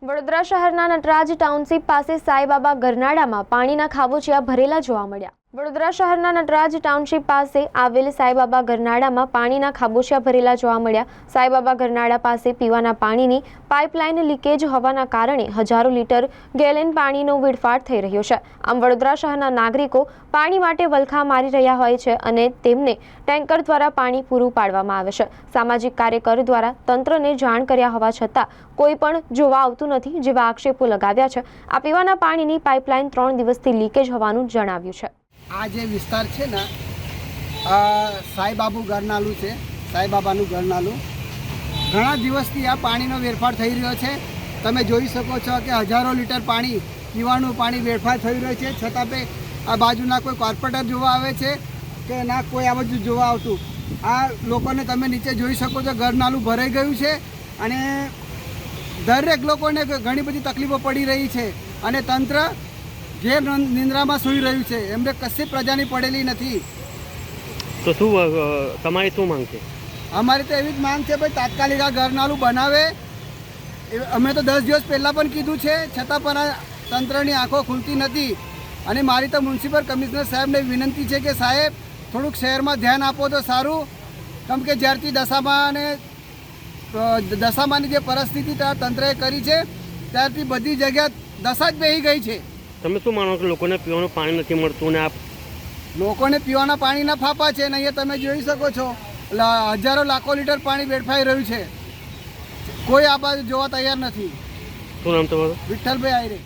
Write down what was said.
વડોદરા શહેરના નટરાજ ટાઉનશીપ પાસે સાઈબાબા ગરનાળામાં પાણીના ખાબોચિયા ભરેલા જોવા મળ્યા। વડોદરા શહેરના નટરાજ ટાઉનશીપ પાસે આવેલ સાઈબાબા ગરનાળામાં પાણીના ખાબોચિયા ભરેલા જોવા મળ્યા। સાઈબાબા ગરનાળા પાસે પીવાના પાણીની પાઇપલાઇન લીકેજ હોવાના કારણે હજારો લીટર ગેલન પાણીનો વેડફાટ થઈ રહ્યો છે। આમ વડોદરા શહેરના નાગરિકો પાણી માટે વલખા મારી રહ્યા હોય છે અને તેમને ટેન્કર દ્વારા પાણી પૂરું પાડવામાં આવે છે। સામાજિક કાર્યકર દ્વારા તંત્રને જાણ કર્યા હોવા છતાં કોઈ પણ જોવા આવતું નથી જેવા આક્ષેપો લગાવ્યા છે। આ પીવાના પાણીની પાઇપલાઇન 3 દિવસથી લીકેજ હોવાનું જણાવ્યું છે। આ જે વિસ્તાર છે ને સાઈબાબુ ગરનાળું છે, સાઈબાબાનું ગરનાળું ઘણા દિવસથી આ પાણીનો વેડફાટ થઈ રહ્યો છે। તમે જોઈ શકો છો કે હજારો લીટર પાણી પીવાનું પાણી વેડફાટ થઈ રહ્યું છે, છતાં પણ આ બાજુના કોઈ કોર્પોરેટર જોવા આવે છે કે ના કોઈ આ બાજુ જોવા આવતું। આ લોકોને તમે નીચે જોઈ શકો છો, ગરનાળું ભરાઈ ગયું છે અને દરેક લોકોને ઘણી બધી તકલીફો પડી રહી છે અને તંત્ર ઘેર નિંદ્રામાં સૂઈ રહ્યું છે, એમને કશી પ્રજાની પડેલી નથી। તો શું તમારી શું માંગ છે? અમારી તો એવી જ માંગ છે ભાઈ, તાત્કાલિક આ ગરનાળું બનાવે। અમે તો 10 દિવસ પહેલાં પણ કીધું છે, છતાં પણ આ તંત્રની આંખો ખુલતી નથી। અને મારી તો મ્યુનિસિપલ કમિશનર સાહેબને વિનંતી છે કે સાહેબ થોડુંક શહેરમાં ધ્યાન આપો તો સારું, કેમ કે જ્યારથી દશામાની જે પરિસ્થિતિ તંત્રએ કરી છે ત્યારથી બધી જગ્યા દશા જ બેસી ગઈ છે। તમે શું માનો છો લોકોને પીવાનું પાણી નથી મળતું ને લોકોને પીવાના પાણીના ફાફા છે ને અહીંયા તમે જોઈ શકો છો હજારો લાખો લીટર પાણી વેડફાઈ રહ્યું છે, કોઈ આ બાજુ જોવા તૈયાર નથી। શું નામ તમારું? વિઠ્ઠલભાઈ આયરે।